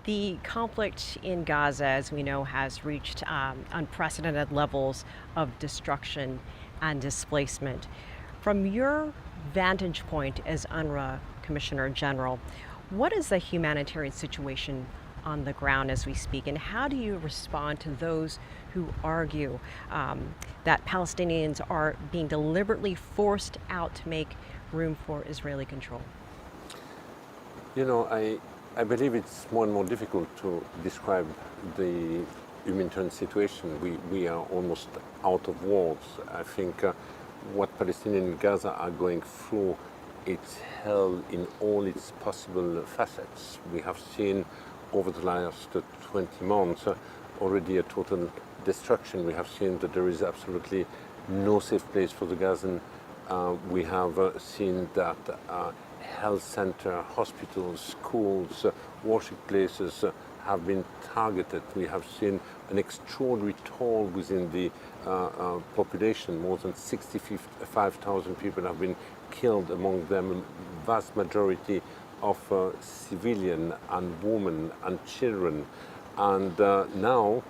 The conflict in Gaza, as we know, has reached unprecedented levels of destruction and displacement. From your vantage point as UNRWA Commissioner General, what is the humanitarian situation on the ground as we speak, and how do you respond to those who argue that Palestinians are being deliberately forced out to make room for Israeli control? I believe it's more and more difficult to describe the humanitarian situation. We are almost out of words. I think what Palestinians in Gaza are going through, it's hell in all its possible facets. We have seen over the last 20 months already a total destruction. We have seen that there is absolutely no safe place for the Gazan. We have seen that health center, hospitals, schools, worship places have been targeted. We have seen an extraordinary toll within the population. More than 65,000 people have been killed, among them a vast majority of civilian and women and children. And now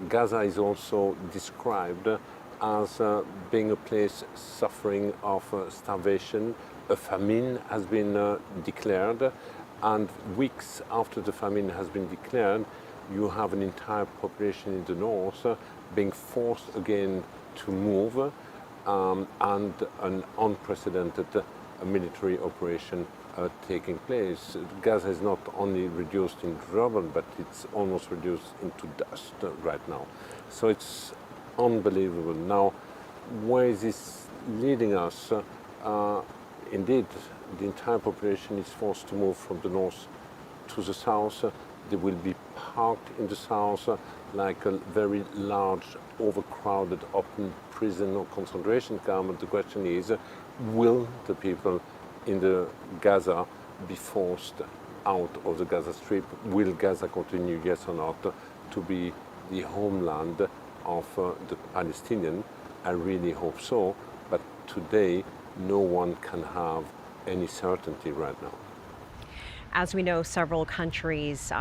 Gaza is also described as being a place suffering of starvation. A famine has been declared, and weeks after the famine has been declared, you have an entire population in the north being forced again to move, and an unprecedented military operation taking place. Gaza is not only reduced in rubble, but it's almost reduced into dust right now. So it's unbelievable. Now, where is this leading us? Indeed, the entire population is forced to move from the north to the south. They will be parked in the south like a very large, overcrowded, open prison or concentration camp. And the question is, will the people in the Gaza be forced out of the Gaza Strip? Will Gaza continue, yes or not, to be the homeland of the Palestinians? I really hope so, but today no one can have any certainty right now. As we know, several countries,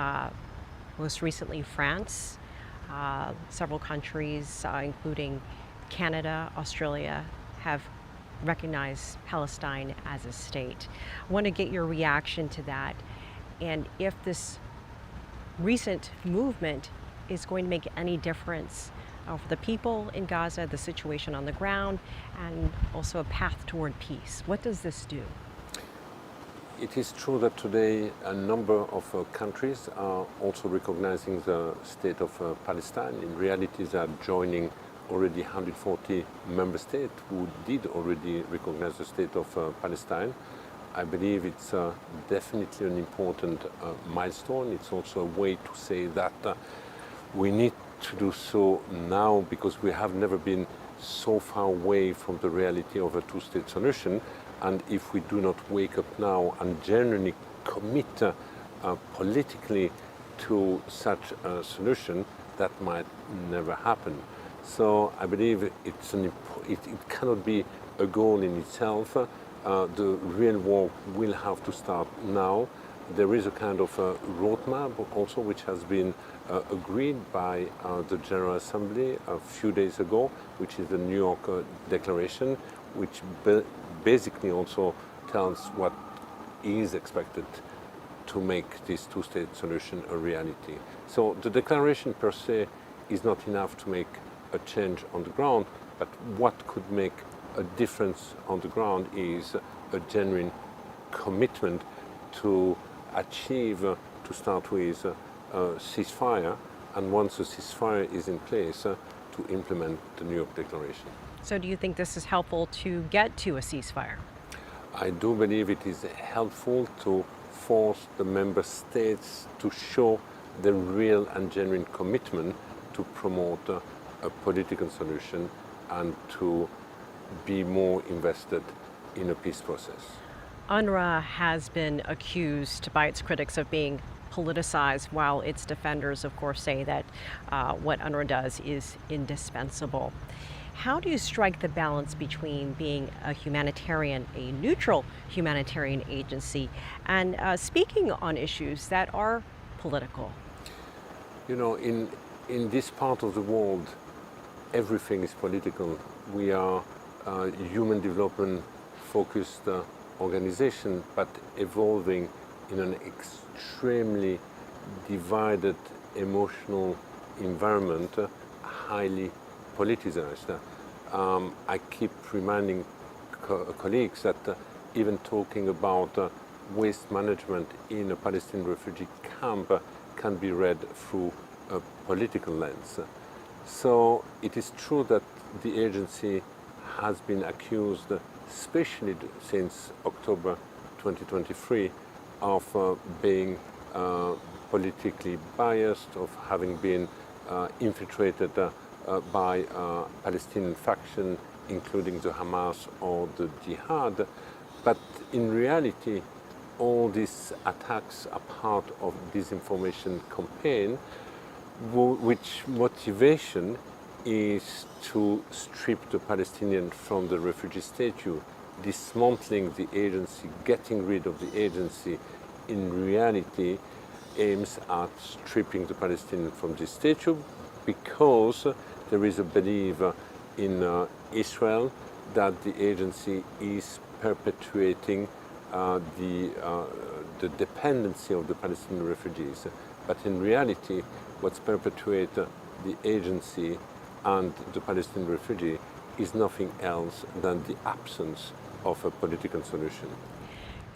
most recently France, several countries, including Canada, Australia, have recognized Palestine as a state. I want to get your reaction to that, and if this recent movement is going to make any difference for the people in Gaza, the situation on the ground, and also a path toward peace. What does this do? It is true that today a number of countries are also recognizing the state of Palestine. In reality, they are joining already 140 member states who did already recognize the state of Palestine. I believe it's definitely an important milestone. It's also a way to say that we need to do so now, because we have never been so far away from the reality of a two-state solution. And if we do not wake up now and genuinely commit politically to such a solution, that might never happen. So I believe it cannot be a goal in itself. The real work will have to start now. There is a kind of a roadmap also which has been agreed by the General Assembly a few days ago, which is the New York Declaration, which basically also tells what is expected to make this two-state solution a reality. So the declaration per se is not enough to make a change on the ground, but what could make a difference on the ground is a genuine commitment to achieve, to start with, a ceasefire, and once a ceasefire is in place, to implement the New York Declaration. So do you think this is helpful to get to a ceasefire? I do believe it is helpful to force the member states to show the real and genuine commitment to promote a political solution and to be more invested in a peace process. UNRWA has been accused by its critics of being politicized, while its defenders, of course, say that what UNRWA does is indispensable. How do you strike the balance between being a humanitarian, a neutral humanitarian agency, and speaking on issues that are political? You know, in this part of the world, everything is political. We are a human development focused organization, but evolving in an extremely divided emotional environment, highly politicized. I keep reminding colleagues that even talking about waste management in a Palestinian refugee camp can be read through a political lens. So it is true that the agency has been accused, especially since October 2023, of being politically biased, of having been infiltrated by Palestinian faction, including the Hamas or the Jihad. But in reality, all these attacks are part of disinformation campaign, which motivation is to strip the Palestinian from the refugee statute, dismantling the agency, getting rid of the agency, in reality aims at stripping the Palestinian from this statute, because there is a belief in Israel that the agency is perpetuating the dependency of the Palestinian refugees. But in reality, what's perpetuate the agency and the Palestinian refugee is nothing else than the absence of a political solution.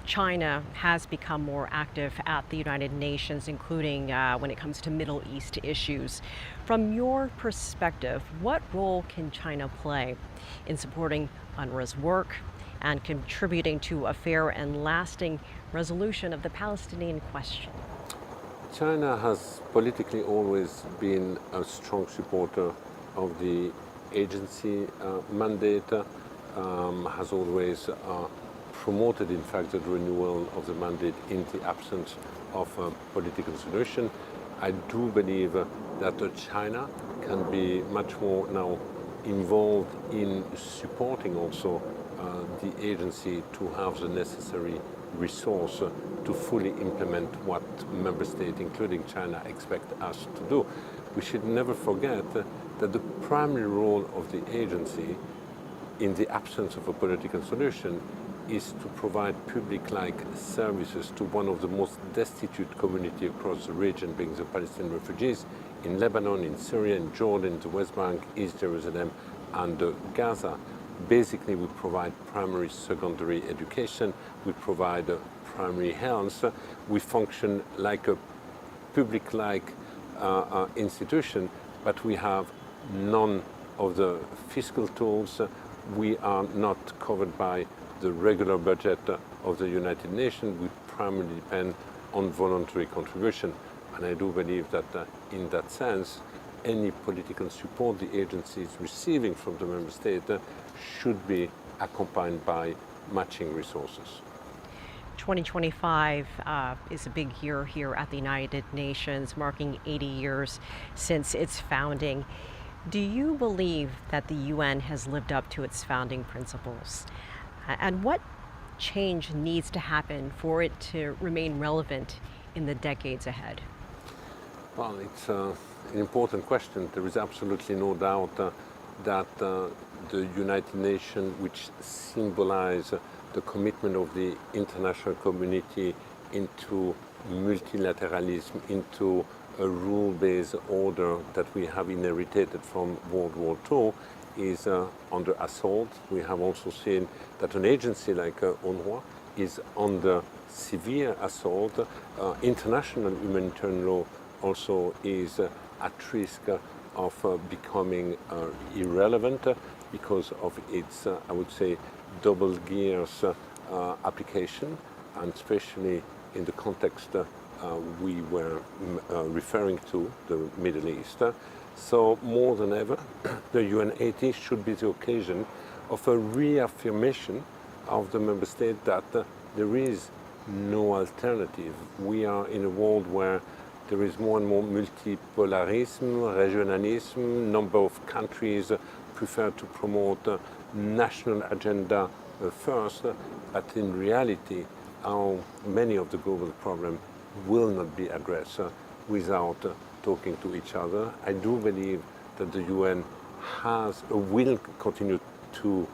China has become more active at the United Nations, including when it comes to Middle East issues. From your perspective, what role can China play in supporting UNRWA's work and contributing to a fair and lasting resolution of the Palestinian question? China has politically always been a strong supporter of the agency mandate, has always promoted, in fact, the renewal of the mandate in the absence of a political solution. I do believe that China can be much more now involved in supporting also the agency to have the necessary resource to fully implement what member states, including China, expect us to do. We should never forget that the primary role of the agency in the absence of a political solution is to provide public-like services to one of the most destitute communities across the region, being the Palestinian refugees in Lebanon, in Syria, in Jordan, the West Bank, East Jerusalem, and Gaza. Basically, we provide primary, secondary education, we provide primary health, we function like a public-like institution, but we have none of the fiscal tools. We are not covered by the regular budget of the United Nations. We primarily depend on voluntary contribution. And I do believe that in that sense, any political support the agency is receiving from the member state should be accompanied by matching resources. 2025 is a big year here at the United Nations, marking 80 years since its founding. Do you believe that the UN has lived up to its founding principles? And what change needs to happen for it to remain relevant in the decades ahead? Well, it's an important question. There is absolutely no doubt that the United Nations, which symbolize the commitment of the international community into multilateralism, into a rule-based order that we have inherited from World War II, is under assault. We have also seen that an agency like UNRWA is under severe assault. International humanitarian law also is at risk of becoming irrelevant because of its, I would say, double gears application, and especially in the context we were referring to, the Middle East. So more than ever, the UN80 should be the occasion of a reaffirmation of the member state that there is no alternative. We are in a world where there is more and more multipolarism, regionalism. Number of countries prefer to promote national agenda first, but in reality, many of the global problems will not be addressed without talking to each other. I do believe that the UN will continue to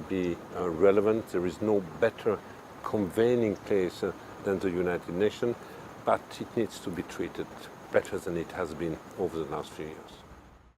be relevant. There is no better convening place than the United Nations, but it needs to be treated better than it has been over the last few years.